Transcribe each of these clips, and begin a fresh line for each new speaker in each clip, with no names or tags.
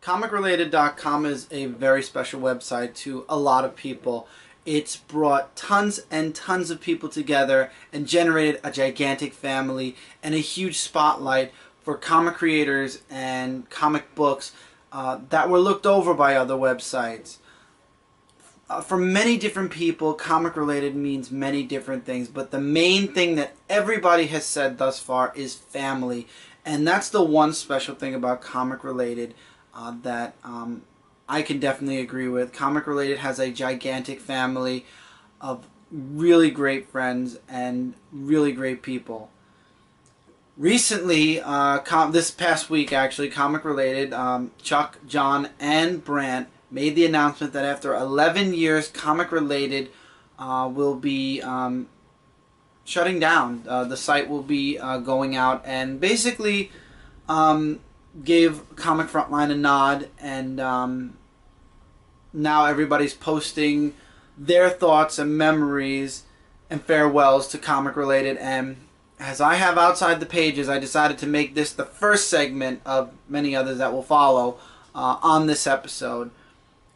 ComicRelated.com is a very special website to a lot of people. It's brought tons and tons of people together and generated a gigantic family and a huge spotlight for comic creators and comic books that were looked over by other websites. For many different people, comic related means many different things, but the main thing that everybody has said thus far is family. And that's the one special thing about comic related that I can definitely agree with. Comic Related has a gigantic family of really great friends and really great people. Recently, this past week actually, Comic Related, Chuck, John, and Brant made the announcement that after 11 years, Comic Related will be shutting down. The site will be going out, and basically gave Comic Frontline a nod, and now everybody's posting their thoughts and memories and farewells to Comic Related. And as I have Outside the Pages, I decided to make this the first segment of many others that will follow on this episode.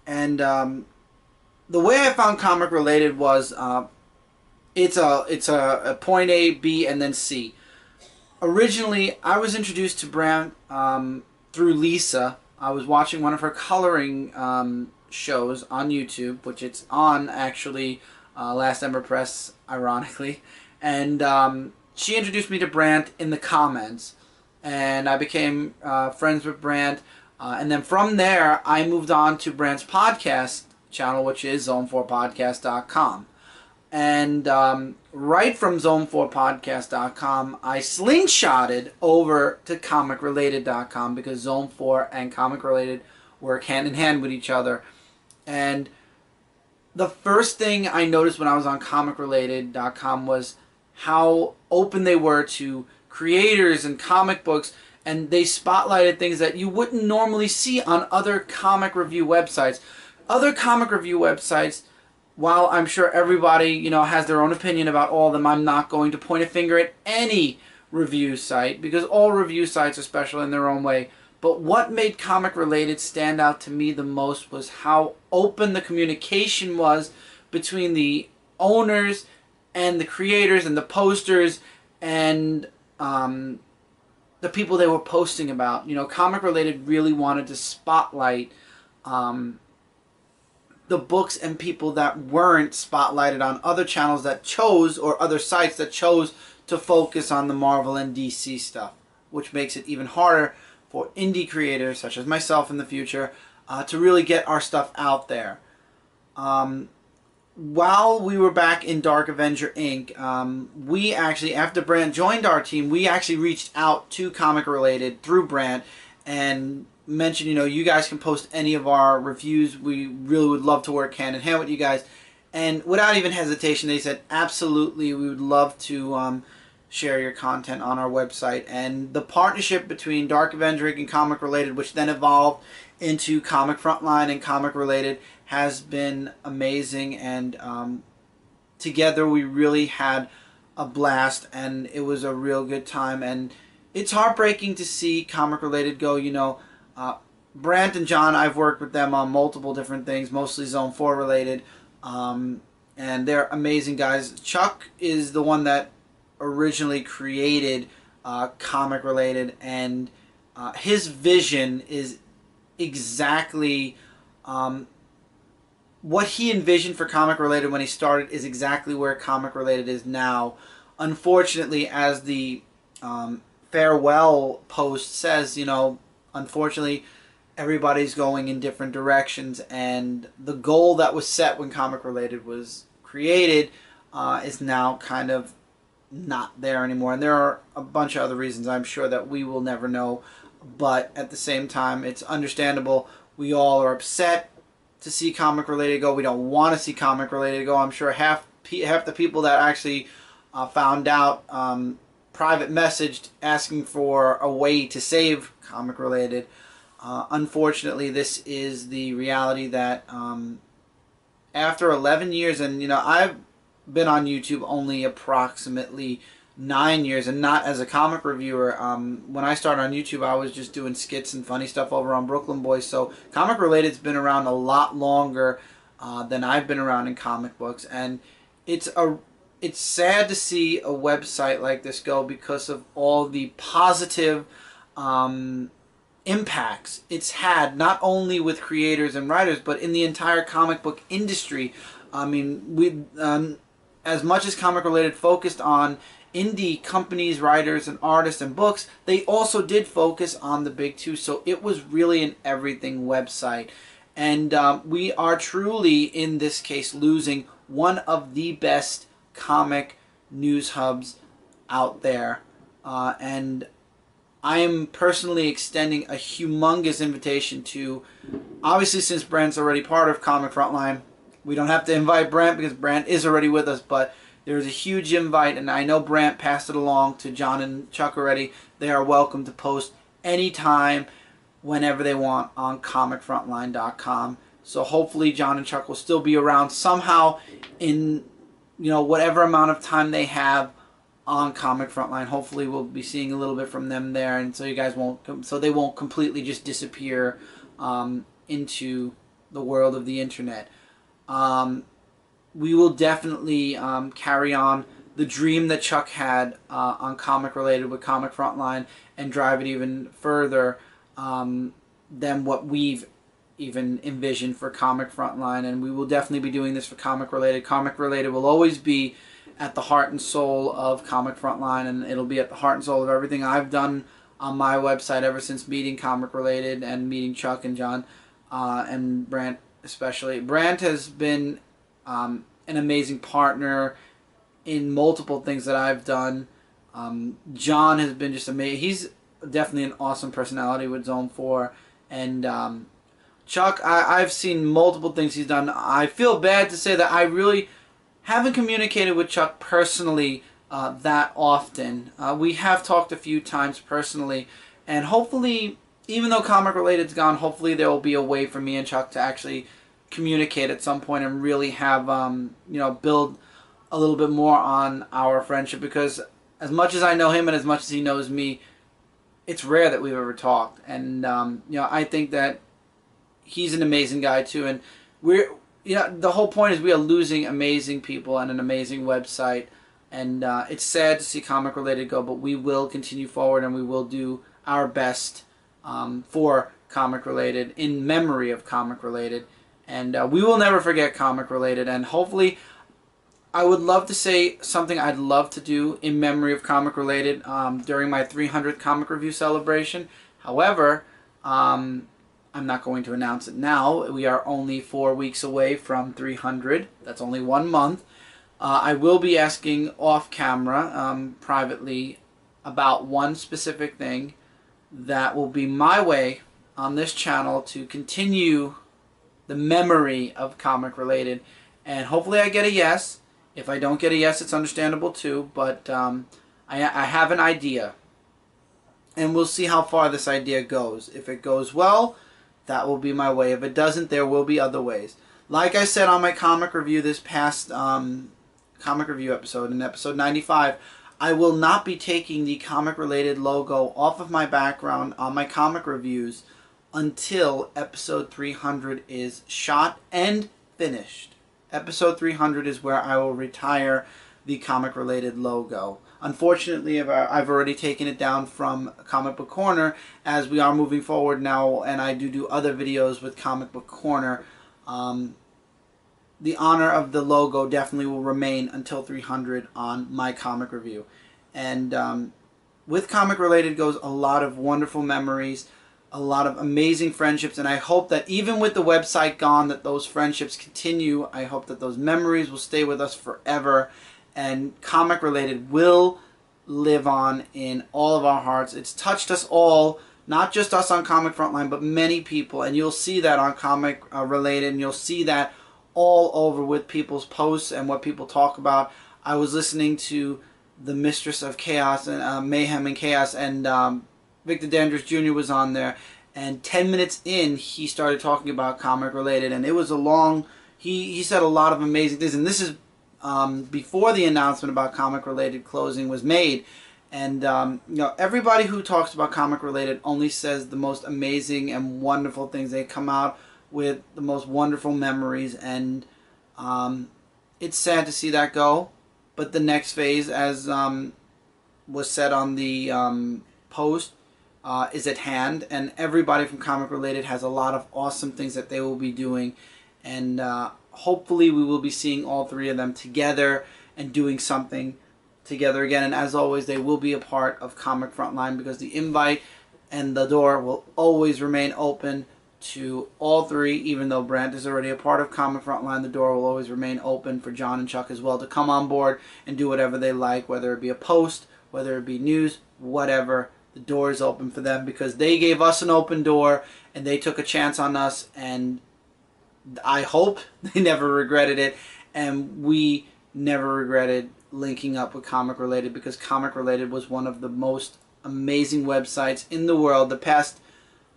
And the way I found Comic Related was it's a point A, B, and then C. Originally, I was introduced to Brant through Lisa. I was watching one of her coloring shows on YouTube, which it's on actually, Last Ember Press, ironically. And she introduced me to Brant in the comments, and I became friends with Brant. And then from there, I moved on to Brant's podcast channel, which is Zone4Podcast.com. And right from Zone4Podcast.com, I slingshotted over to ComicRelated.com because Zone 4 and Comic Related work hand in hand with each other. And the first thing I noticed when I was on ComicRelated.com was how open they were to creators and comic books, and they spotlighted things that you wouldn't normally see on other comic review websites. Other comic review websites, while I'm sure everybody, has their own opinion about all of them, I'm not going to point a finger at any review site because all review sites are special in their own way. But what made Comic Related stand out to me the most was how open the communication was between the owners and the creators and the posters and the people they were posting about. Comic Related really wanted to spotlight the books and people that weren't spotlighted on other channels that chose, or other sites that chose to focus on the Marvel and DC stuff, which makes it even harder for indie creators such as myself in the future to really get our stuff out there. While we were back in Dark Avenger Inc., we actually, after Brant joined our team, we actually reached out to Comic Related through Brant and mentioned, you guys can post any of our reviews. We really would love to work hand in hand with you guys. And without even hesitation, they said, absolutely, we would love to share your content on our website. And the partnership between Dark Avenger Inc. and Comic Related, which then evolved into Comic Frontline and Comic Related, has been amazing. And together we really had a blast, and it was a real good time. And it's heartbreaking to see Comic Related go. Brant and John, I've worked with them on multiple different things, mostly Zone 4 related, and they're amazing guys. Chuck is the one that originally created Comic Related, and his vision is exactly what he envisioned for Comic Related when he started is exactly where Comic Related is now. Unfortunately, as the farewell post says, unfortunately, everybody's going in different directions, and the goal that was set when Comic Related was created is now kind of not there anymore. And there are a bunch of other reasons I'm sure that we will never know, but at the same time, it's understandable. We all are upset to see Comic Related go. We don't want to see Comic Related go. I'm sure half the people that actually found out private messaged asking for a way to save Comic Related. Unfortunately, this is the reality that after 11 years, and I've been on YouTube only approximately 9 years, and not as a comic reviewer. When I started on YouTube, I was just doing skits and funny stuff over on Brooklyn Boys. So Comic Related's been around a lot longer than I've been around in comic books, and it's sad to see a website like this go because of all the positive impacts it's had, not only with creators and writers, but in the entire comic book industry. I mean, we as much as Comic Related focused on indie companies, writers, and artists and books, they also did focus on the big two. So it was really an everything website. And we are truly, in this case, losing one of the best comic news hubs out there. And I am personally extending a humongous invitation to, obviously since Brant's already part of Comic Frontline, we don't have to invite Brant because Brant is already with us, but there's a huge invite, and I know Brant passed it along to John and Chuck already. They are welcome to post anytime, whenever they want, on comicfrontline.com. So hopefully John and Chuck will still be around somehow in, you know, whatever amount of time they have on Comic Frontline. Hopefully we'll be seeing a little bit from them there, and so you guys won't, so they won't completely just disappear into the world of the internet. We will definitely carry on the dream that Chuck had on Comic Related with Comic Frontline and drive it even further than what we've even envisioned for Comic Frontline. And we will definitely be doing this for Comic Related. Comic Related will always be at the heart and soul of Comic Frontline, and it'll be at the heart and soul of everything I've done on my website ever since meeting Comic Related and meeting Chuck and John and Brant especially. Brant has been an amazing partner in multiple things that I've done. John has been just amazing. He's definitely an awesome personality with Zone 4. And Chuck, I've seen multiple things he's done. I feel bad to say that I really haven't communicated with Chuck personally that often. We have talked a few times personally, and hopefully, even though Comic Related's gone, hopefully there will be a way for me and Chuck to actually communicate at some point and really have, you know, build a little bit more on our friendship, because as much as I know him and as much as he knows me, it's rare that we've ever talked. And, you know, I think that he's an amazing guy too, and we're, you know, the whole point is we are losing amazing people and an amazing website, and it's sad to see Comic Related go, but we will continue forward and we will do our best for Comic Related, in memory of Comic Related. And we will never forget Comic Related. And hopefully, I would love to say something I'd love to do in memory of Comic Related during my 300th comic review celebration. However, I'm not going to announce it now. We are only 4 weeks away from 300. That's only 1 month. I will be asking off camera, privately, about one specific thing that will be my way on this channel to continue the memory of Comic Related. And hopefully I get a yes. If I don't get a yes, it's understandable too, but I have an idea, and we'll see how far this idea goes. If it goes well, that will be my way. If it doesn't, there will be other ways. Like I said on my comic review this past comic review episode, in episode 95, I will not be taking the Comic Related logo off of my background on my comic reviews until episode 300 is shot and finished. Episode 300 is where I will retire the Comic Related logo. Unfortunately, I've already taken it down from Comic Book Corner, as we are moving forward now, and I do other videos with Comic Book Corner. The honor of the logo definitely will remain until 300 on my comic review. And with Comic Related goes a lot of wonderful memories, a lot of amazing friendships, and I hope that even with the website gone, that those friendships continue. I hope that those memories will stay with us forever, and Comic Related will live on in all of our hearts. It's touched us all, not just us on Comic Frontline, but many people, and you'll see that on Comic Related, and you'll see that all over with people's posts and what people talk about. I was listening to the Mistress of Chaos and Mayhem and Chaos, and Victor Dandridge Jr. was on there, and 10 minutes in, he started talking about Comic Related, and it was a long, he said a lot of amazing things, and this is before the announcement about Comic Related closing was made. And everybody who talks about Comic Related only says the most amazing and wonderful things. They come out with the most wonderful memories, and it's sad to see that go. But the next phase, as was said on the post, is at hand, and everybody from Comic Related has a lot of awesome things that they will be doing, and hopefully we will be seeing all three of them together and doing something together again. And as always, they will be a part of Comic Frontline, because the invite and the door will always remain open to all three. Even though Brant is already a part of Comic Frontline, the door will always remain open for John and Chuck as well to come on board and do whatever they like, whether it be a post, whether it be news, whatever. The door is open for them, because they gave us an open door and they took a chance on us, and I hope they never regretted it, and we never regretted linking up with Comic Related, because Comic Related was one of the most amazing websites in the world. The past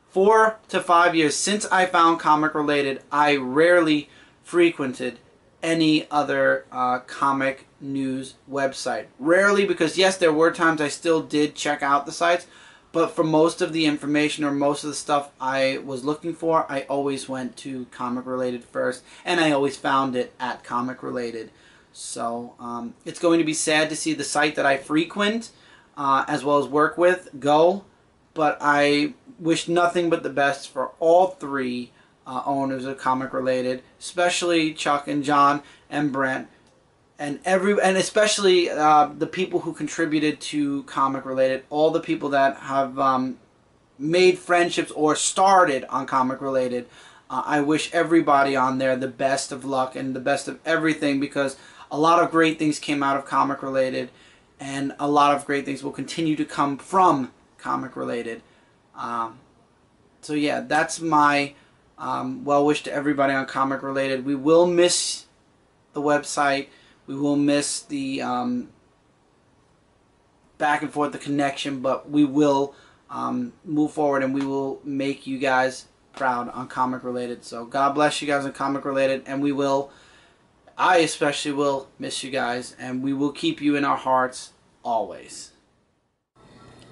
4 to 5 years since I found Comic Related, I rarely frequented any other comic news website. Rarely, because yes, there were times I still did check out the sites, but for most of the information or most of the stuff I was looking for, I always went to Comic Related first, and I always found it at Comic Related. So it's going to be sad to see the site that I frequent as well as work with go, but I wish nothing but the best for all three owners of Comic Related, especially Chuck and John and Brent, and especially the people who contributed to Comic Related, all the people that have made friendships or started on Comic Related. I wish everybody on there the best of luck and the best of everything, because a lot of great things came out of Comic Related, and a lot of great things will continue to come from Comic Related. So yeah, that's my well wish to everybody on Comic Related. We will miss the website. We will miss the back and forth, the connection, but we will move forward, and we will make you guys proud on Comic Related. So God bless you guys on Comic Related, and I especially will miss you guys, and we will keep you in our hearts always.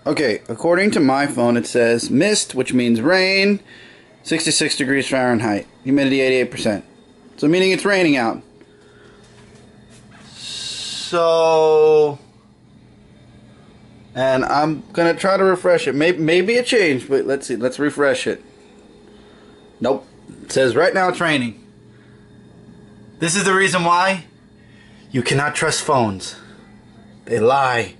Okay, according to my phone, it says mist, which means rain, 66 degrees Fahrenheit, humidity 88%. So meaning it's raining out. So, and I'm gonna try to refresh it. Maybe it changed, but let's see. Let's refresh it. Nope. It says right now it's raining. This is the reason why you cannot trust phones. They lie.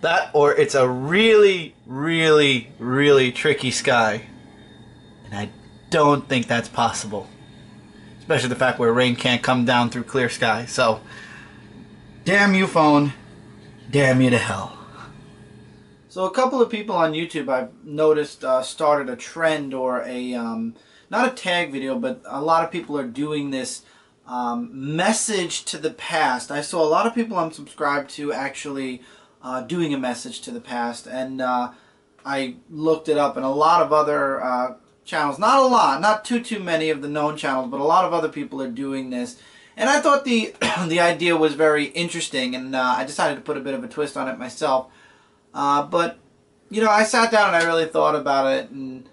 That, or it's a really, really, really tricky sky. And I don't think that's possible. Especially the fact where rain can't come down through clear sky. So, damn you, phone. Damn you to hell. So a couple of people on YouTube I've noticed started a trend, or a, not a tag video, but a lot of people are doing this message to the past. I saw a lot of people I'm subscribed to actually doing a message to the past, and I looked it up, and a lot of other channels, not a lot, not too many of the known channels, but a lot of other people are doing this. And I thought the the idea was very interesting, and I decided to put a bit of a twist on it myself. But, you know, I sat down and I really thought about it, and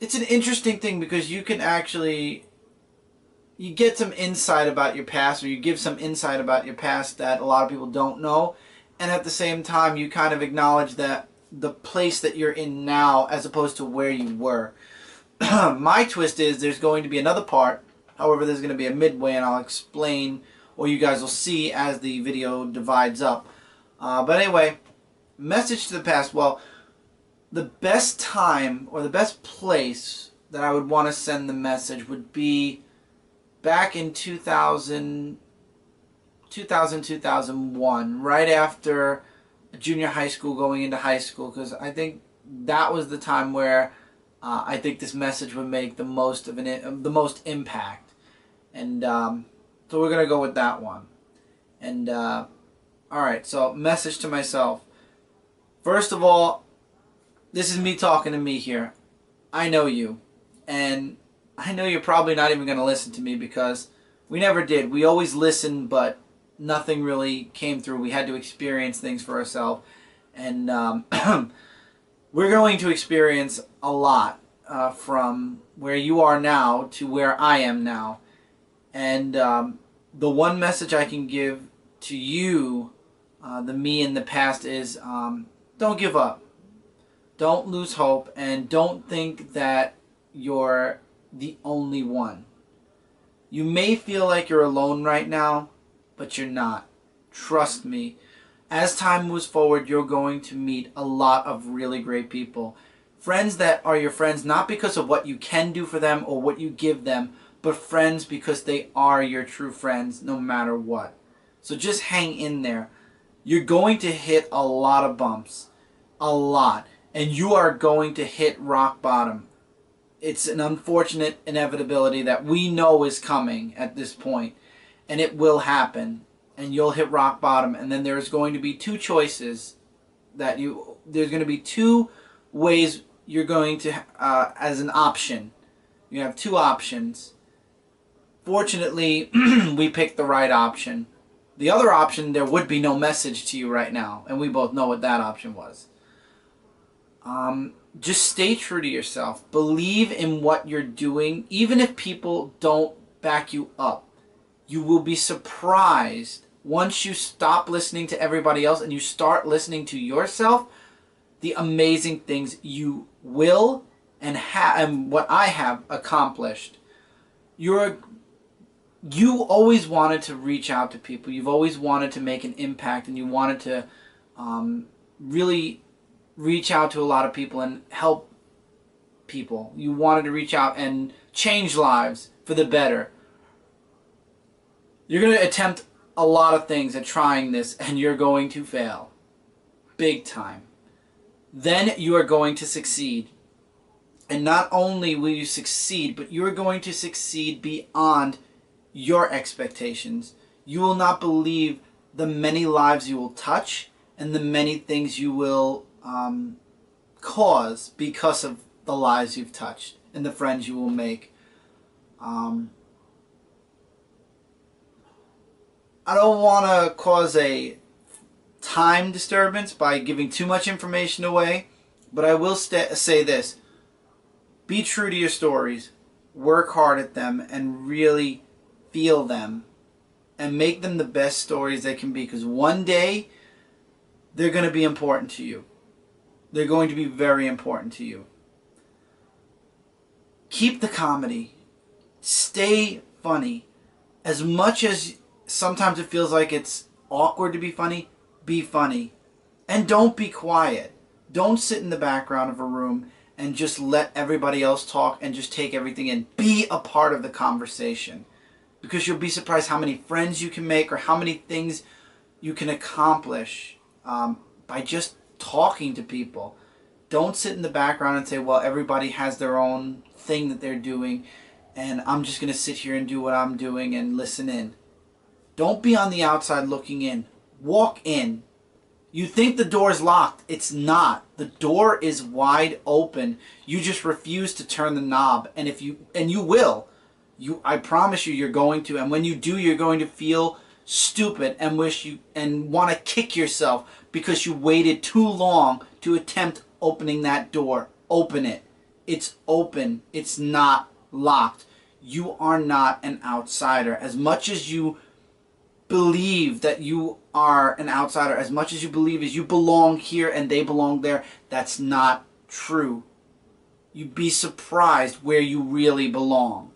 it's an interesting thing, because you can actually, you get some insight about your past, or you give some insight about your past that a lot of people don't know, and at the same time you kind of acknowledge that the place that you're in now as opposed to where you were. My twist is there's going to be another part, however there's going to be a midway, and I'll explain, or you guys will see as the video divides up. But anyway, message to the past. Well, the best time, or the best place that I would want to send the message would be back in 2001, right after junior high school, going into high school, because I think that was the time where I think this message would make the most impact, and so we're gonna go with that one. And all right, so message to myself. First of all, this is me talking to me here. I know you, and I know you're probably not even going to listen to me because we never did. We always listened, but nothing really came through. We had to experience things for ourselves. And we're going to experience a lot from where you are now to where I am now. And the one message I can give to you, the me in the past, is don't give up. Don't lose hope, and don't think that you're the only one. You may feel like you're alone right now, but you're not. Trust me. As time moves forward, you're going to meet a lot of really great people. Friends that are your friends not because of what you can do for them or what you give them, but friends because they are your true friends no matter what. So just hang in there. You're going to hit a lot of bumps. A lot. And you are going to hit rock bottom. It's an unfortunate inevitability that we know is coming at this point. And it will happen. And you'll hit rock bottom. And then there's going to be two choices that there's going to be two ways you're going to, as an option. You have two options. Fortunately, we picked the right option. The other option, there would be no message to you right now. And we both know what that option was. Just stay true to yourself. Believe in what you're doing. Even if people don't back you up, you will be surprised once you stop listening to everybody else and you start listening to yourself, the amazing things you will and what I have accomplished. You always wanted to reach out to people. You've always wanted to make an impact, and you wanted to really reach out to a lot of people and help people. You wanted to reach out and change lives for the better. You're going to attempt a lot of things at trying this, and you're going to fail. Big time. Then you are going to succeed. And not only will you succeed, but you're going to succeed beyond your expectations. You will not believe the many lives you will touch and the many things you will cause because of the lives you've touched and the friends you will make. I don't want to cause a time disturbance by giving too much information away, but I will say this. Be true to your stories. Work hard at them and really feel them and make them the best stories they can be, because one day they're going to be important to you. They're going to be very important to you. Keep the comedy. Stay funny. As much as sometimes it feels like it's awkward to be funny. And don't be quiet. Don't sit in the background of a room and just let everybody else talk and just take everything in. Be a part of the conversation. Because you'll be surprised how many friends you can make or how many things you can accomplish by just talking to people. Don't sit in the background and say, well, everybody has their own thing that they're doing and I'm just going to sit here and do what I'm doing and listen in. Don't be on the outside looking in. Walk in. You think the door is locked. It's not. The door is wide open. You just refuse to turn the knob. And you will. I promise you, you're going to. And when you do, you're going to feel stupid and want to kick yourself because you waited too long to attempt opening that door. Open it. It's open. It's not locked. You are not an outsider. As much as you believe that you are an outsider, as much as you believe as you belong here and they belong there, that's not true. You'd be surprised where you really belong.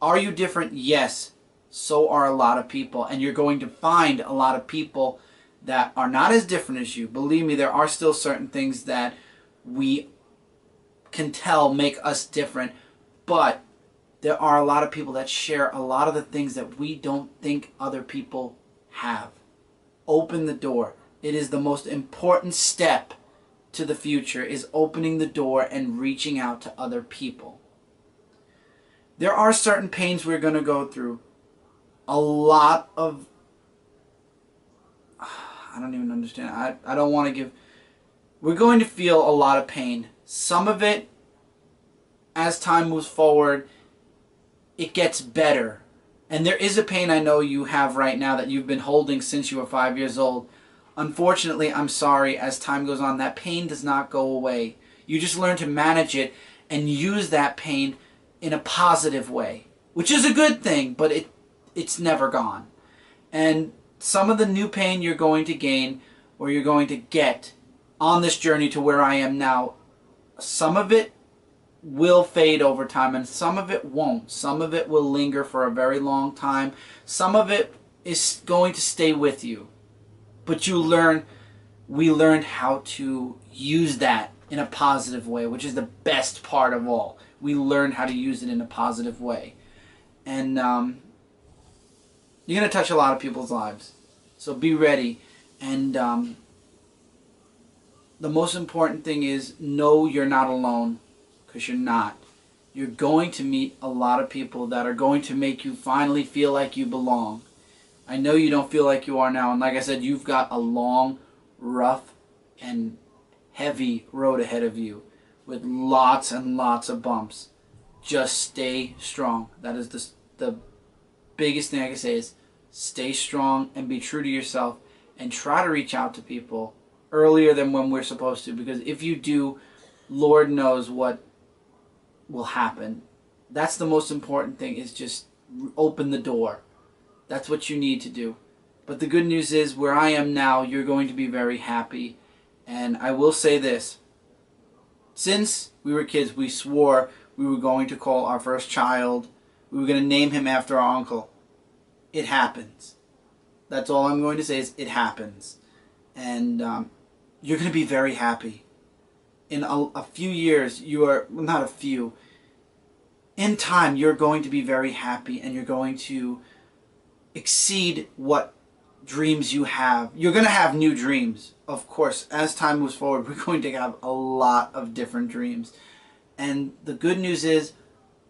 Are you different? Yes. So are a lot of people. And you're going to find a lot of people that are not as different as you. Believe me, there are still certain things that we can tell make us different. But there are a lot of people that share a lot of the things that we don't think other people have. Open the door. It is the most important step to the future, is opening the door and reaching out to other people. There are certain pains we're going to go through. A lot of... I don't even understand. I don't want to give... We're going to feel a lot of pain. Some of it, as time moves forward, it gets better. And there is a pain I know you have right now that you've been holding since you were 5 years old. Unfortunately, I'm sorry, as time goes on, that pain does not go away. You just learn to manage it and use that pain in a positive way, which is a good thing, but it's never gone. And some of the new pain you're going to gain or you're going to get on this journey to where I am now, some of it will fade over time and some of it won't. Some of it will linger for a very long time. Some of it is going to stay with you. But we learned how to use that in a positive way, which is the best part of all. We learned how to use it in a positive way. And you're going to touch a lot of people's lives. So be ready. And the most important thing is know you're not alone, because you're not. You're going to meet a lot of people that are going to make you finally feel like you belong. I know you don't feel like you are now, and like I said, you've got a long, rough, and heavy road ahead of you with lots and lots of bumps. Just stay strong. That is the biggest thing I can say is stay strong and be true to yourself and try to reach out to people earlier than when we're supposed to, because if you do, Lord knows what will happen. That's the most important thing, is just open the door. That's what you need to do. But the good news is, where I am now, you're going to be very happy. And I will say this. Since we were kids, we swore we were going to call our first child, we were going to name him after our uncle. It happens. That's all I'm going to say, is it happens. And you're going to be very happy. In a few years, well, not a few, in time, you're going to be very happy and you're going to exceed what dreams you have. You're going to have new dreams. Of course, as time moves forward, we're going to have a lot of different dreams. And the good news is,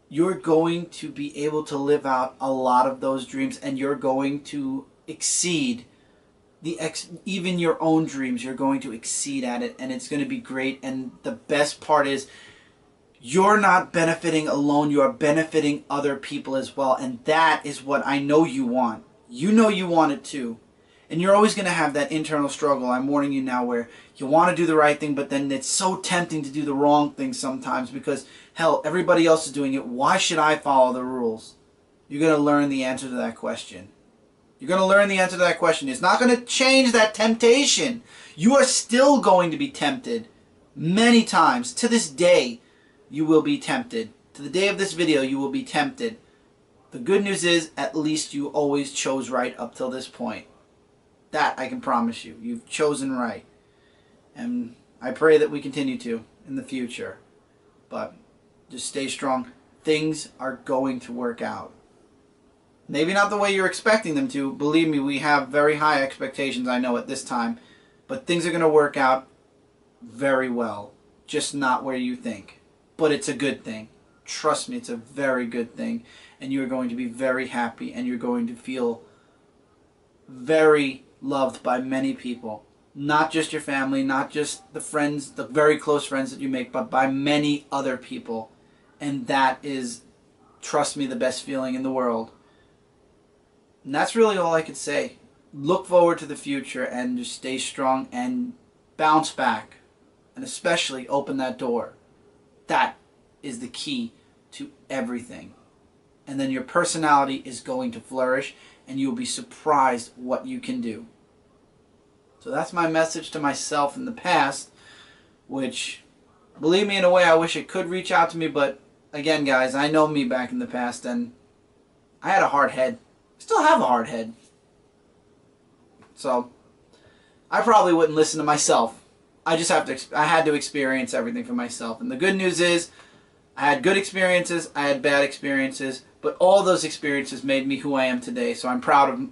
you're going to be able to live out a lot of those dreams, and you're going to exceed even your own dreams. You're going to exceed at it, and it's going to be great. And the best part is, you're not benefiting alone, you are benefiting other people as well. And that is what I know you want. You know you want it too. And you're always going to have that internal struggle, I'm warning you now, where you want to do the right thing, but then it's so tempting to do the wrong thing sometimes because, hell, everybody else is doing it. Why should I follow the rules? You're going to learn the answer to that question. You're going to learn the answer to that question. It's not going to change that temptation. You are still going to be tempted many times. To this day, you will be tempted. To the day of this video, you will be tempted. The good news is, at least you always chose right up till this point. That I can promise you. You've chosen right. And I pray that we continue to in the future. But just stay strong. Things are going to work out. Maybe not the way you're expecting them to. Believe me, we have very high expectations, I know, at this time. But things are going to work out very well. Just not where you think. But it's a good thing. Trust me, it's a very good thing. And you're going to be very happy. And you're going to feel very loved by many people. Not just your family, not just the friends, the very close friends that you make, but by many other people. And that is, trust me, the best feeling in the world. And that's really all I could say. Look forward to the future and just stay strong and bounce back. And especially open that door. That is the key to everything. And then your personality is going to flourish and you'll be surprised what you can do. So that's my message to myself in the past, which, believe me, in a way I wish it could reach out to me, but again, guys, I know me back in the past and I had a hard head. Still have a hard head. So I probably wouldn't listen to myself. I had to experience everything for myself. And the good news is, I had good experiences, I had bad experiences, but all those experiences made me who I am today. So I'm proud of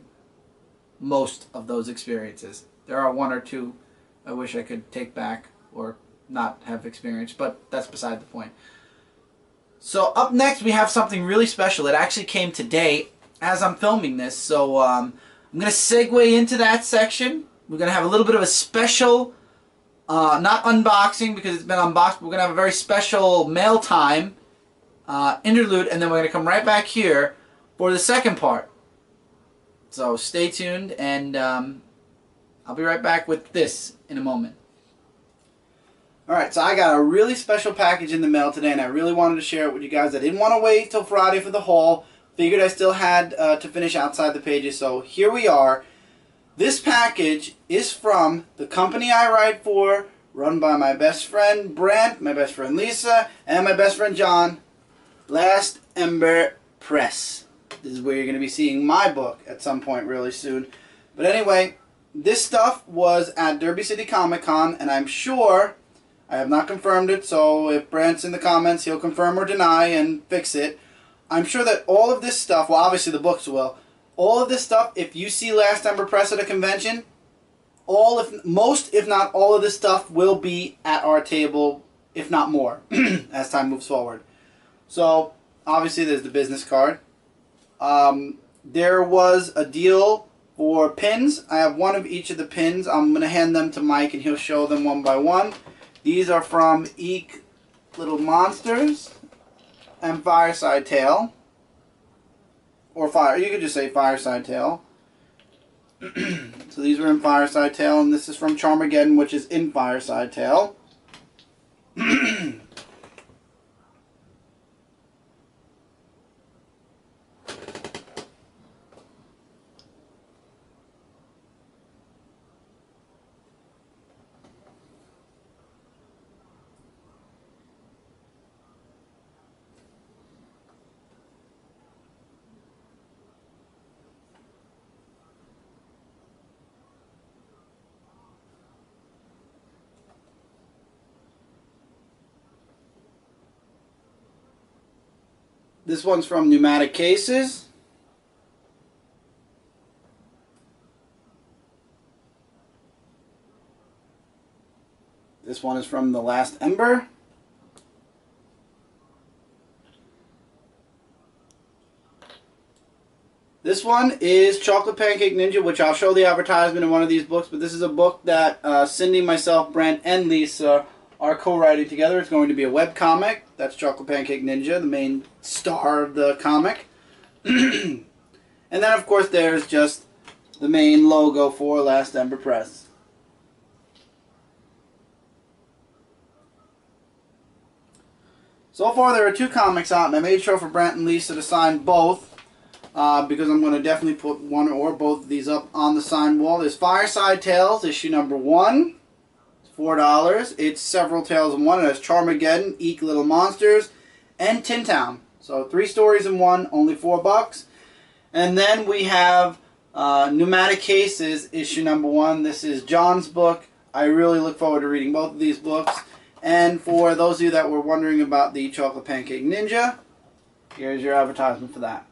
most of those experiences. There are one or two I wish I could take back or not have experienced, but that's beside the point. So up next we have something really special. It actually came today as I'm filming this. So I'm going to segue into that section. We're going to have a little bit of a special, not unboxing because it's been unboxed, but we're going to have a very special mail time interlude, and then we're going to come right back here for the second part. So stay tuned, and I'll be right back with this in a moment. Alright, so I got a really special package in the mail today, and I really wanted to share it with you guys. I didn't want to wait till Friday for the haul. Figured I still had to finish Outside the Pages, so here we are. This package is from the company I write for, run by my best friend Brent, my best friend Lisa, and my best friend John. Last Ember Press. This is where you're going to be seeing my book at some point really soon. But anyway, this stuff was at Derby City Comic Con, and I'm sure, I have not confirmed it, so if Brent's in the comments, he'll confirm or deny and fix it. I'm sure that all of this stuff, well obviously the books will, all of this stuff, if you see Last Ember Press at a convention, most if not all of this stuff will be at our table, if not more, as time moves forward. So, obviously there's the business card. There was a deal for pins. I have one of each of the pins. I'm going to hand them to Mike and he'll show them one by one. These are from Eek Little Monsters and Fireside Tale. Or you could just say Fireside Tale. So these were in Fireside Tale, and this is from Charmageddon, which is in Fireside Tale. This one's from Pneumatic Cases. This one is from The Last Ember. This one is Chocolate Pancake Ninja, which I'll show the advertisement in one of these books, but this is a book that Cindy, myself, Brent, and Lisa are co-writing together. It's going to be a webcomic. That's Chocolate Pancake Ninja, the main star of the comic. And then, of course, there's just the main logo for Last Ember Press. So far, there are 2 comics out, and I made sure for Brent and Lisa to sign both, because I'm going to definitely put one or both of these up on the sign wall. There's Fireside Tales, issue number 1. $4. It's several tales in one. It has Charmageddon, Eek Little Monsters, and Tin Town. So 3 stories in one, only $4. And then we have Pneumatic Cases, issue number 1. This is John's book. I really look forward to reading both of these books. And for those of you that were wondering about the Chocolate Pancake Ninja, here's your advertisement for that.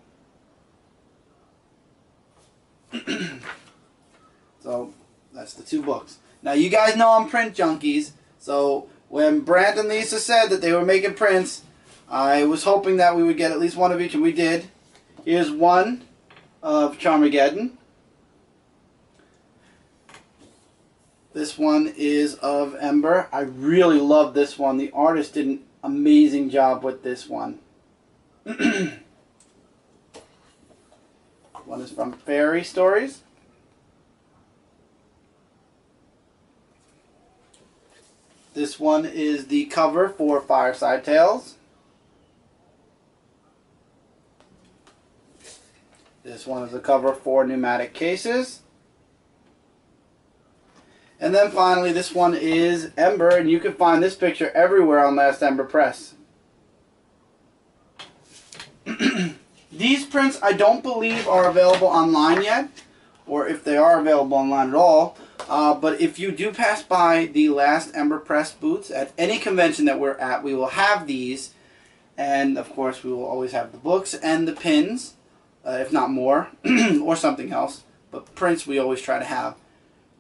So that's the 2 books. Now, you guys know I'm print junkies, so when Brent and Lisa said that they were making prints, I was hoping that we would get at least one of each, and we did. Here's one of Charmageddon. This one is of Ember. I really love this one. The artist did an amazing job with this one. One is from Fairy Stories. This one is the cover for Fireside Tales. This one is the cover for Pneumatic Cases. And then finally, this one is Ember, and you can find this picture everywhere on Last Ember Press. These prints I don't believe are available online yet, or if they are available online at all. But if you do pass by the Last Ember Press booths at any convention that we're at, we will have these. And of course, we will always have the books and the pins, if not more, or something else. But prints we always try to have.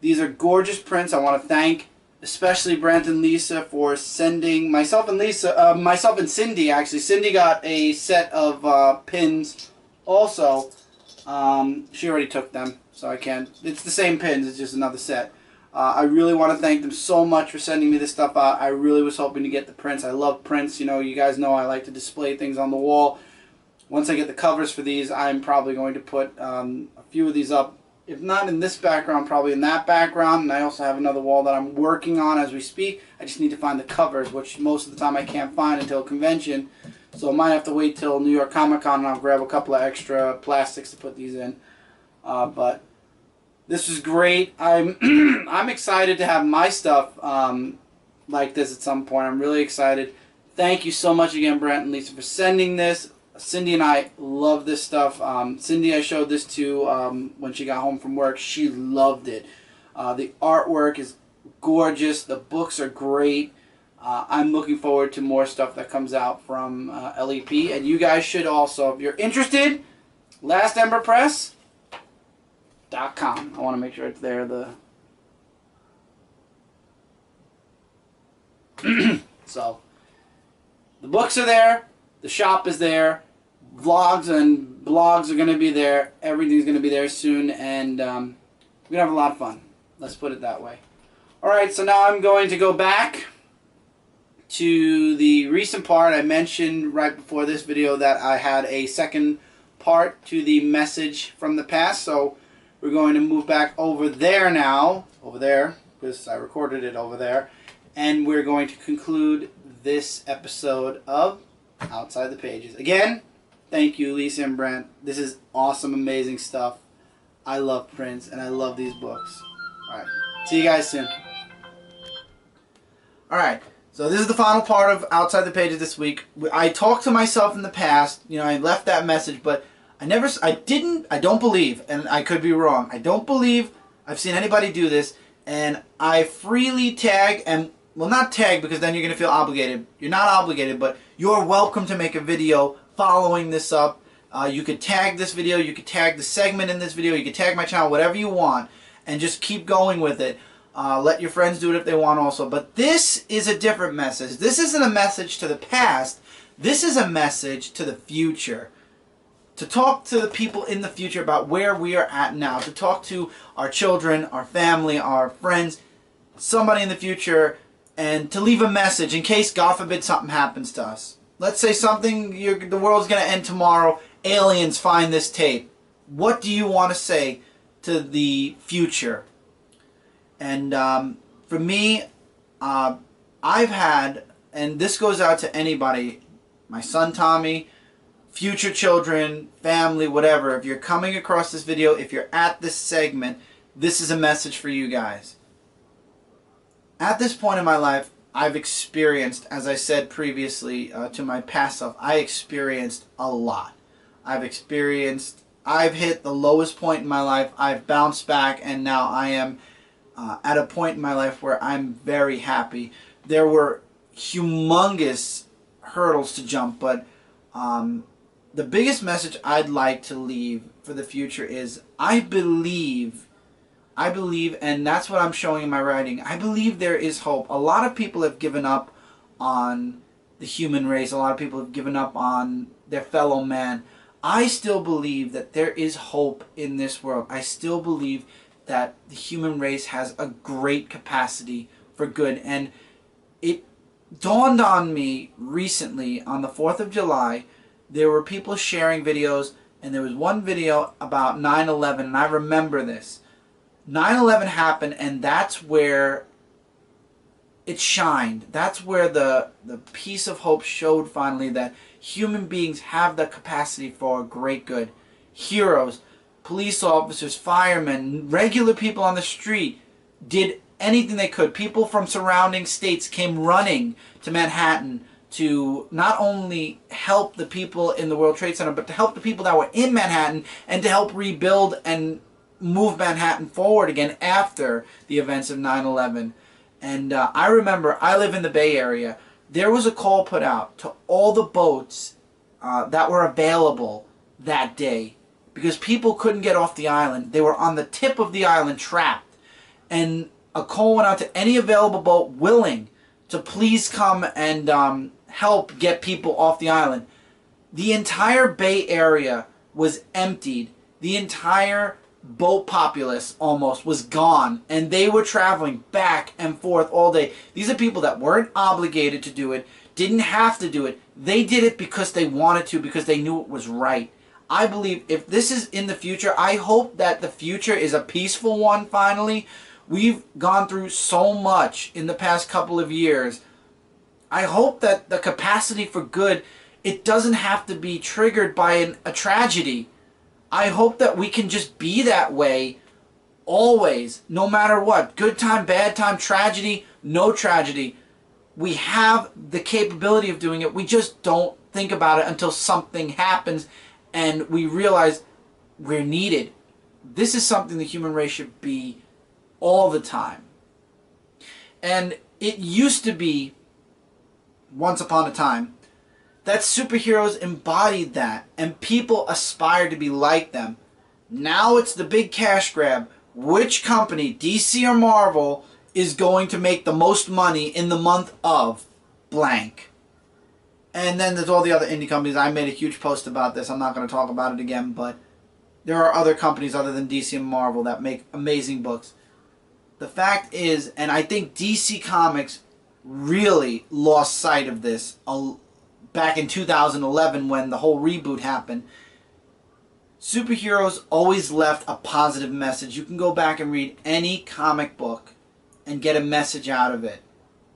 These are gorgeous prints. I want to thank especially Brent and Lisa for sending myself and Cindy, actually. Cindy got a set of pins also. She already took them, so I can't. It's the same pins, it's just another set. I really want to thank them so much for sending me this stuff out. I really was hoping to get the prints. I love prints. You know, you guys know I like to display things on the wall. Once I get the covers for these, I'm probably going to put a few of these up. If not in this background, probably in that background. And I also have another wall that I'm working on as we speak. I just need to find the covers, which most of the time I can't find until convention. So I might have to wait till New York Comic Con and I'll grab a couple of extra plastics to put these in. But this is great. I'm I'm excited to have my stuff like this at some point. I'm really excited. Thank you so much again, Brent and Lisa, for sending this. Cindy and I love this stuff. Cindy, I showed this to when she got home from work. She loved it. The artwork is gorgeous. The books are great. I'm looking forward to more stuff that comes out from LEP. And you guys should also, if you're interested, LastEmberPress.com. I want to make sure it's there. So, the books are there. The shop is there. Vlogs and blogs are going to be there. Everything's going to be there soon. And we're going to have a lot of fun. Let's put it that way. Alright, so now I'm going to go back to the recent part. I mentioned right before this video that I had a second part to the message from the past. So we're going to move back over there now. Over there, because I recorded it over there. And we're going to conclude this episode of Outside the Pages. Again, thank you, Lisa and Brent. This is awesome, amazing stuff. I love prints, and I love these books. Alright, see you guys soon. Alright, so this is the final part of Outside the Pages this week. I talked to myself in the past. You know, I left that message, but I don't believe, and I could be wrong, I don't believe I've seen anybody do this, and I freely tag, and, well, not tag because then you're going to feel obligated. You're not obligated, but you're welcome to make a video following this up. You could tag this video, you could tag the segment in this video, you could tag my channel, whatever you want, and just keep going with it. Let your friends do it if they want also. But this is a different message. This isn't a message to the past. This is a message to the future. To talk to the people in the future about where we are at now. To talk to our children, our family, our friends, somebody in the future, and to leave a message in case, God forbid, something happens to us. Let's say the world's going to end tomorrow. Aliens find this tape. What do you want to say to the future? And for me, I've had, and this goes out to anybody, my son Tommy, future children, family, whatever. If you're coming across this video, if you're at this segment, this is a message for you guys. At this point in my life, I've experienced, as I said previously to my past self, I experienced a lot. I've hit the lowest point in my life, I've bounced back, and now I am at a point in my life where I'm very happy. There were humongous hurdles to jump, but the biggest message I'd like to leave for the future is I believe, and that's what I'm showing in my writing, I believe there is hope. A lot of people have given up on the human race. A lot of people have given up on their fellow man. I still believe that there is hope in this world. I still believe that the human race has a great capacity for good. And it dawned on me recently, on the 4th of July, there were people sharing videos, and there was one video about 9/11, and I remember this. 9/11 happened, and that's where it shined. That's where the piece of hope showed finally that human beings have the capacity for great good. Heroes, police officers, firemen, regular people on the street did anything they could. People from surrounding states came running to Manhattan to not only help the people in the World Trade Center, but to help the people that were in Manhattan and to help rebuild and move Manhattan forward again after the events of 9/11. And I remember, I live in the Bay Area, there was a call put out to all the boats that were available that day because people couldn't get off the island. They were on the tip of the island trapped. And a call went out to any available boat willing to please come and help get people off the island. The entire Bay Area was emptied. The entire boat populace almost was gone, and they were traveling back and forth all day. These are people that weren't obligated to do it, didn't have to do it. They did it because they wanted to, because they knew it was right. I believe if this is in the future, I hope that the future is a peaceful one finally. We've gone through so much in the past couple of years. I hope that the capacity for good, it doesn't have to be triggered by a tragedy. I hope that we can just be that way always, no matter what. Good time, bad time, tragedy, no tragedy. We have the capability of doing it. We just don't think about it until something happens and we realize we're needed. This is something the human race should be all the time. And it used to be, once upon a time, that superheroes embodied that, and people aspired to be like them. Now it's the big cash grab. Which company, DC or Marvel, is going to make the most money in the month of blank? And then there's all the other indie companies. I made a huge post about this. I'm not going to talk about it again, but there are other companies other than DC and Marvel that make amazing books. The fact is, and I think DC Comics really lost sight of this back in 2011 when the whole reboot happened. Superheroes always left a positive message. You can go back and read any comic book and get a message out of it.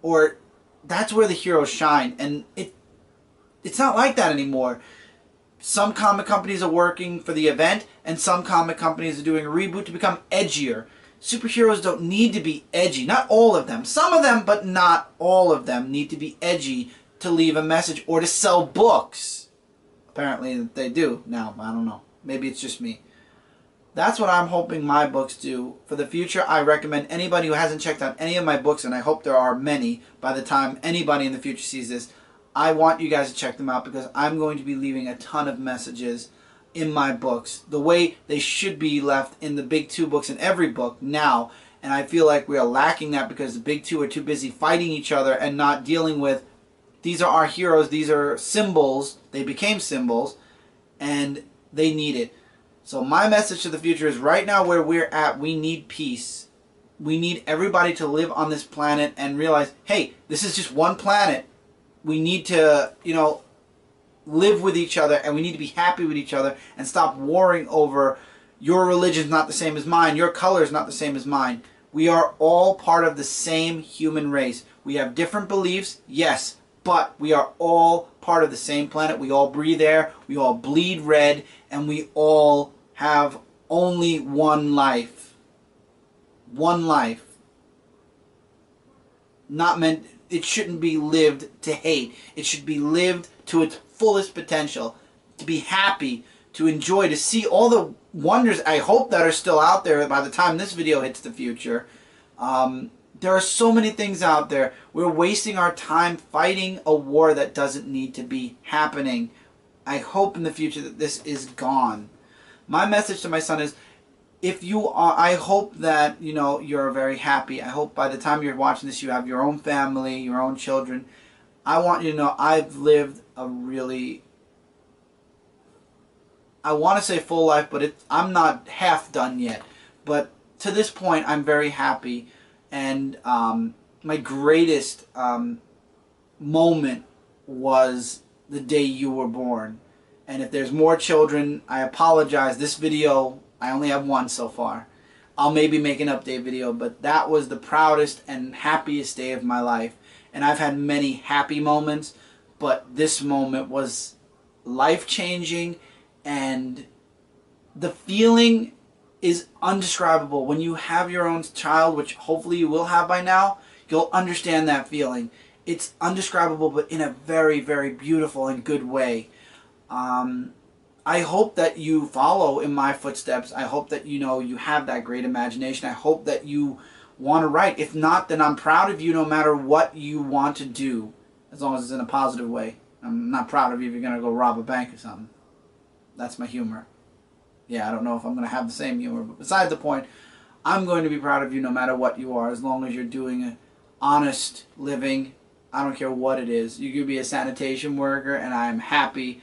Or that's where the heroes shine. And it's not like that anymore. Some comic companies are working for the event, and some comic companies are doing a reboot to become edgier. Superheroes don't need to be edgy. Not all of them. Some of them, but not all of them, need to be edgy to leave a message or to sell books. Apparently they do now. I don't know. Maybe it's just me. That's what I'm hoping my books do. For the future, I recommend anybody who hasn't checked out any of my books, and I hope there are many by the time anybody in the future sees this, I want you guys to check them out because I'm going to be leaving a ton of messages in my books the way they should be left in the big two books in every book now. And I feel like we are lacking that because the big two are too busy fighting each other and not dealing with, these are our heroes, these are symbols, they became symbols, and they need it. So my message to the future is right now where we're at, we need peace. We need everybody to live on this planet and realize, hey, this is just one planet. We need to, live with each other, and we need to be happy with each other and stop warring over your religion's not the same as mine, your color is not the same as mine. We are all part of the same human race. We have different beliefs, yes, but we are all part of the same planet. We all breathe air, we all bleed red, and we all have only one life. One life. Not meant, it shouldn't be lived to hate. It should be lived to its fullest potential. To be happy, to enjoy, to see all the wonders I hope that are still out there by the time this video hits the future. There are so many things out there. We're wasting our time fighting a war that doesn't need to be happening. I hope in the future that this is gone. My message to my son is, if you are, I hope that, you're very happy. I hope by the time you're watching this, you have your own family, your own children. I want you to know I've lived a really, I want to say full life, but I'm not half done yet. But to this point, I'm very happy. And my greatest moment was the day you were born. And if there's more children, I apologize. This video, I only have one so far. I'll maybe make an update video, but that was the proudest and happiest day of my life. And I've had many happy moments, but this moment was life-changing, and the feeling is undescribable. When you have your own child, which hopefully you will have by now, you'll understand that feeling. It's undescribable, but in a very, very beautiful and good way. I hope that you follow in my footsteps. I hope that you have that great imagination. I hope that you want to write. If not, then I'm proud of you no matter what you want to do, as long as it's in a positive way. I'm not proud of you if you're going to go rob a bank or something. That's my humor. Yeah, I don't know if I'm going to have the same humor, but besides the point, I'm going to be proud of you no matter what you are, as long as you're doing an honest living. I don't care what it is. You could be a sanitation worker, and I'm happy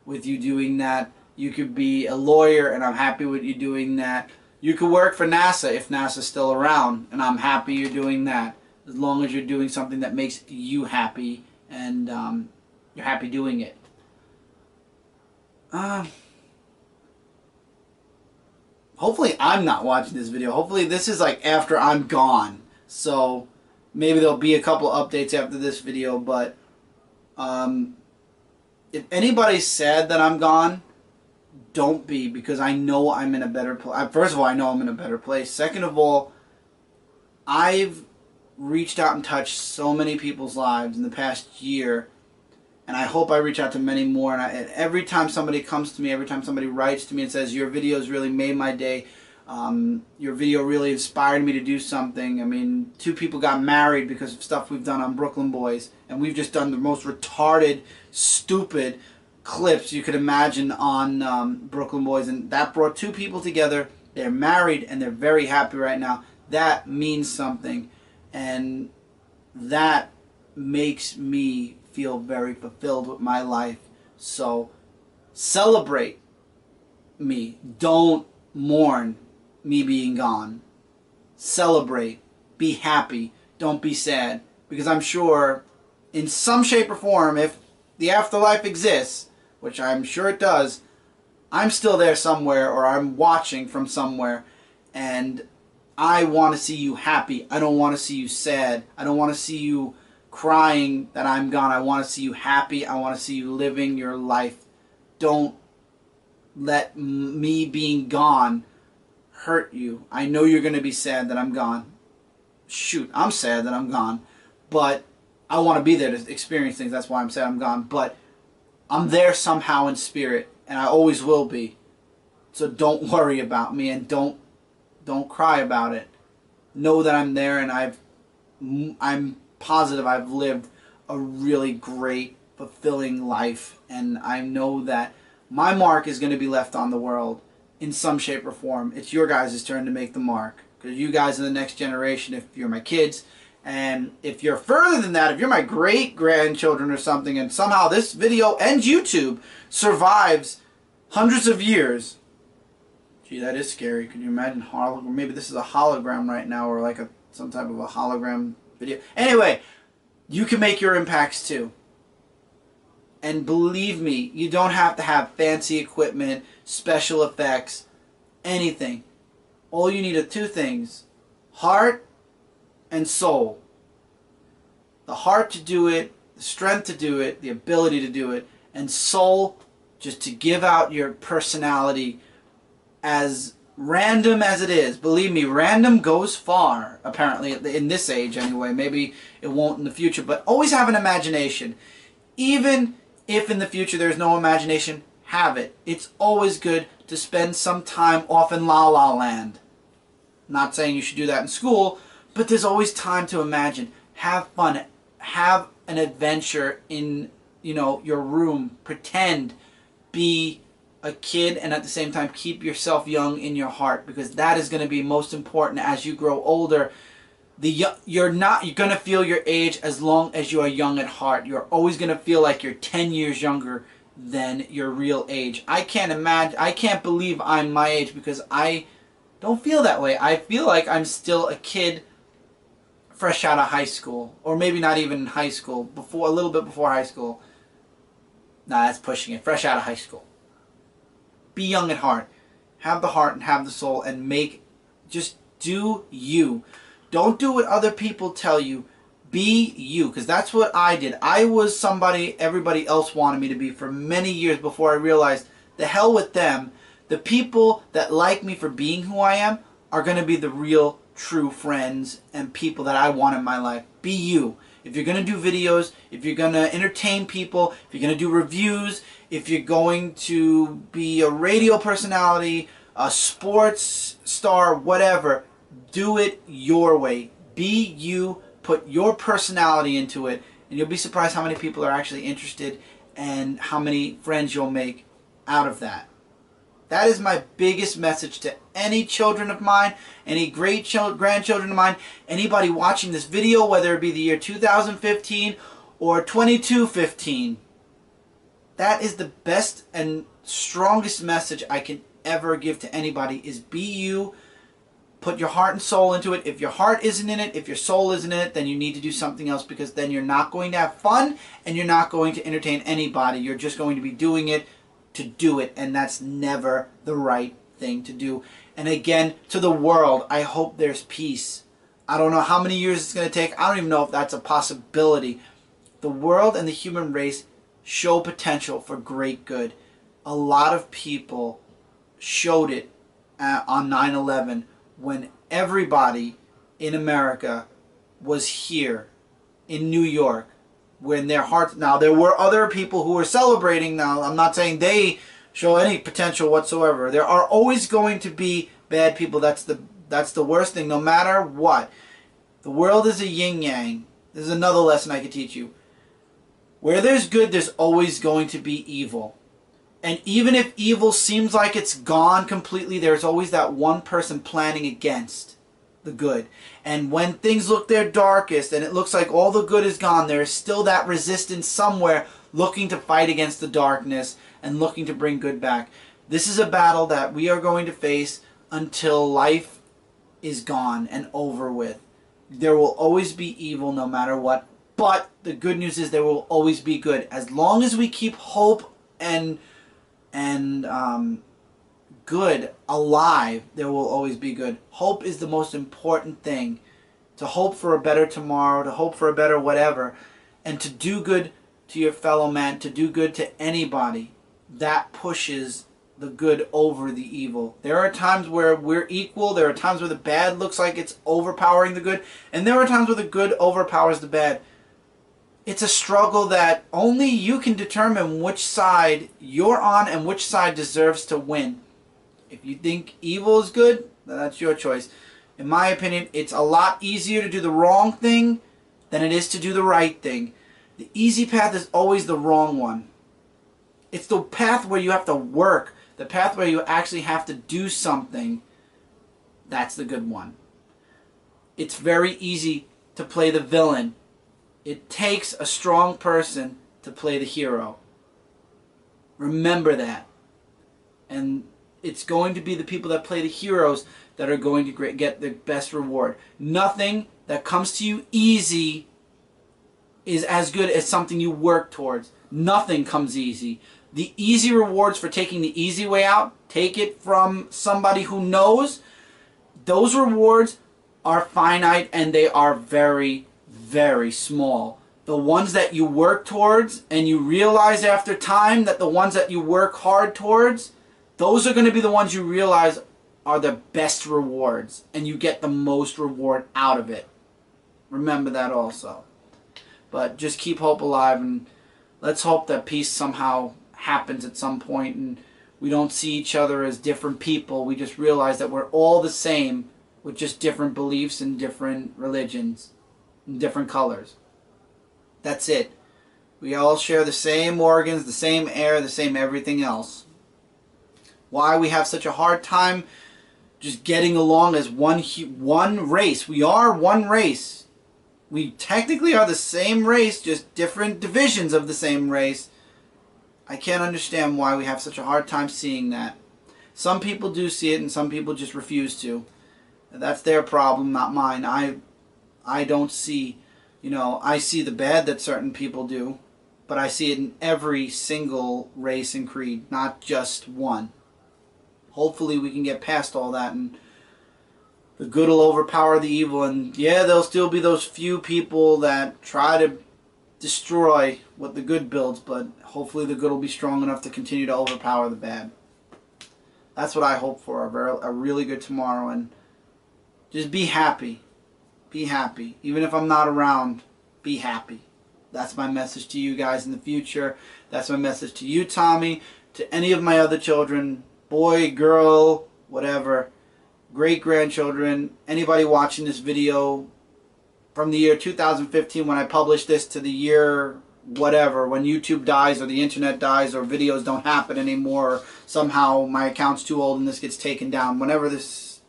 with you doing that. You could be a lawyer, and I'm happy with you doing that. You could work for NASA if NASA's still around, and I'm happy you're doing that. As long as you're doing something that makes you happy, and you're happy doing it. Hopefully I'm not watching this video. Hopefully this is like after I'm gone. So maybe there'll be a couple updates after this video, but if anybody's sad that I'm gone, don't be, because I know I'm in a better place. First of all, I know I'm in a better place. Second of all, I've reached out and touched so many people's lives in the past year, and I hope I reach out to many more. And every time somebody comes to me, every time somebody writes to me and says, your videos really made my day, your video really inspired me to do something. I mean, 2 people got married because of stuff we've done on Brooklyn Boys, and we've just done the most retarded, stupid clips you could imagine on Brooklyn Boys, and that brought 2 people together. They're married and they're very happy right now. That means something, and that makes me feel very fulfilled with my life. So celebrate me. Don't mourn me being gone. Celebrate. Be happy. Don't be sad, because I'm sure in some shape or form, if the afterlife exists, which I'm sure it does, I'm still there somewhere, or I'm watching from somewhere, and I want to see you happy. I don't want to see you sad. I don't want to see you crying that I'm gone. I want to see you happy. I want to see you living your life. Don't let me being gone hurt you. I know you're going to be sad that I'm gone. Shoot, I'm sad that I'm gone, but I want to be there to experience things. That's why I'm sad I'm gone. But I'm there somehow in spirit, and I always will be. So don't worry about me, and don't cry about it. Know that I'm there, and I'm positive I've lived a really great, fulfilling life, and I know that my mark is going to be left on the world in some shape or form. It's your guys' turn to make the mark, because you guys are the next generation if you're my kids. And if you're further than that, if you're my great-grandchildren or something, and somehow this video and YouTube survives hundreds of years, gee, that is scary. Can you imagine hologram? Maybe this is a hologram right now, or like some type of a hologram video. Anyway, you can make your impacts too. And believe me, you don't have to have fancy equipment, special effects, anything. All you need are 2 things: heart and soul. The heart to do it, the strength to do it, the ability to do it, and soul just to give out your personality. As random as it is, believe me, random goes far, apparently, in this age anyway. Maybe it won't in the future, but always have an imagination. Even if in the future there's no imagination, have it. It's always good to spend some time off in La La Land. Not saying you should do that in school, but there's always time to imagine. Have fun. Have an adventure in, your room. Pretend. Be a kid, and at the same time keep yourself young in your heart, because that is going to be most important as you grow older. You're going to feel your age as long as you are young at heart. You're always going to feel like you're 10 years younger than your real age. I can't believe I'm my age, because I don't feel that way. I feel like I'm still a kid fresh out of high school, or maybe not even in high school, a little bit before high school. Nah, that's pushing it. Fresh out of high school. Be young at heart. Have the heart and have the soul, and just do you. Don't do what other people tell you. Be you, because that's what I did. I was somebody everybody else wanted me to be for many years before I realized, the hell with them. The people that like me for being who I am are going to be the real, true friends and people that I want in my life. Be you. If you're going to do videos, if you're going to entertain people, if you're going to do reviews, if you're going to be a radio personality, a sports star, whatever, do it your way. Be you. Put your personality into it, and you'll be surprised how many people are actually interested and how many friends you'll make out of that. That is my biggest message to any children of mine, any grandchildren of mine, anybody watching this video, whether it be the year 2015 or 2215. That is the best and strongest message I can ever give to anybody, is be you. Put your heart and soul into it. If your heart isn't in it, if your soul isn't in it, then you need to do something else, because then you're not going to have fun and you're not going to entertain anybody. You're just going to be doing it to do it, and that's never the right thing to do. And again, to the world, I hope there's peace. I don't know how many years it's going to take. I don't even know if that's a possibility. The world and the human race show potential for great good. A lot of people showed it on 9/11, when everybody in America was here in New York, when their hearts... Now, there were other people who were celebrating. Now, I'm not saying they show any potential whatsoever. There are always going to be bad people. That's the worst thing, no matter what. The world is a yin-yang. This is another lesson I could teach you. Where there's good, there's always going to be evil. And even if evil seems like it's gone completely, there's always that one person planning against the good. And when things look their darkest and it looks like all the good is gone, there is still that resistance somewhere looking to fight against the darkness and looking to bring good back. This is a battle that we are going to face until life is gone and over with. There will always be evil no matter what. But the good news is there will always be good. As long as we keep hope and good alive, there will always be good. Hope is the most important thing. To hope for a better tomorrow, to hope for a better whatever, and to do good to your fellow man, to do good to anybody, that pushes the good over the evil. There are times where we're equal. There are times where the bad looks like it's overpowering the good, and there are times where the good overpowers the bad. It's a struggle that only you can determine which side you're on and which side deserves to win. If you think evil is good, then that's your choice. In my opinion, it's a lot easier to do the wrong thing than it is to do the right thing. The easy path is always the wrong one. It's the path where you have to work, the path where you actually have to do something. That's the good one. It's very easy to play the villain. It takes a strong person to play the hero. Remember that. And it's going to be the people that play the heroes that are going to get the best reward. Nothing that comes to you easy is as good as something you work towards. Nothing comes easy. The easy rewards for taking the easy way out, take it from somebody who knows. Those rewards are finite and they are very, very small. The ones that you work towards and you realize after time that the ones that you work hard towards, those are going to be the ones you realize are the best rewards, and you get the most reward out of it. Remember that also. But just keep hope alive, and let's hope that peace somehow happens at some point and we don't see each other as different people. We just realize that we're all the same with just different beliefs and different religions and different colors. That's it. We all share the same organs, the same air, the same everything else. Why we have such a hard time just getting along as one race. We are one race. We technically are the same race, just different divisions of the same race. I can't understand why we have such a hard time seeing that. Some people do see it and some people just refuse to. That's their problem, not mine. I don't see, I see the bad that certain people do, but I see it in every single race and creed, not just one. Hopefully we can get past all that and the good will overpower the evil. And yeah, there'll still be those few people that try to destroy what the good builds, but hopefully the good will be strong enough to continue to overpower the bad. That's what I hope for, a really good tomorrow. And just be happy. Be happy. Even if I'm not around, be happy. That's my message to you guys in the future. That's my message to you, Tommy, to any of my other children, boy, girl, whatever, great-grandchildren, anybody watching this video from the year 2015 when I published this to the year whatever, when YouTube dies or the internet dies or videos don't happen anymore, or somehow my account's too old and this gets taken down, wherever this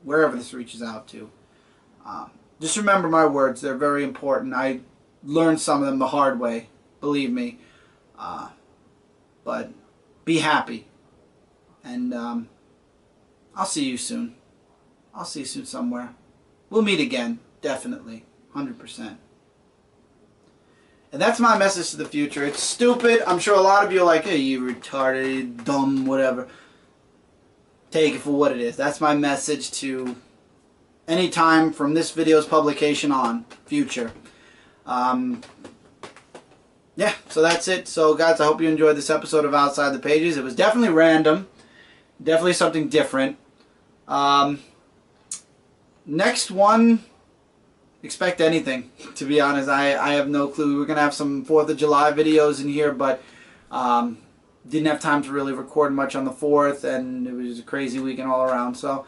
reaches out to. Just remember my words. They're very important. I learned some of them the hard way, believe me. But be happy. And I'll see you soon. I'll see you soon somewhere. We'll meet again, definitely, 100%. And that's my message to the future. It's stupid. I'm sure a lot of you are like, hey, you retarded, dumb, whatever. Take it for what it is. That's my message to any time from this video's publication on, future. Yeah, so that's it. So guys, I hope you enjoyed this episode of Outside the Pages. It was definitely random. Definitely something different. Next one, expect anything, to be honest. I have no clue. We're going to have some 4th of July videos in here, but didn't have time to really record much on the 4th, and it was a crazy weekend all around. So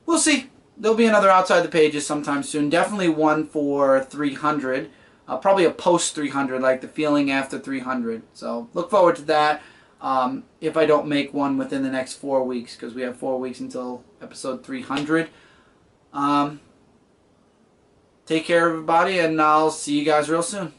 we'll see. There'll be another Outside the Pages sometime soon. Definitely one for 300. Probably a post 300, like the feeling after 300. So look forward to that. If I don't make one within the next 4 weeks, because we have 4 weeks until episode 300. Take care, everybody, and I'll see you guys real soon.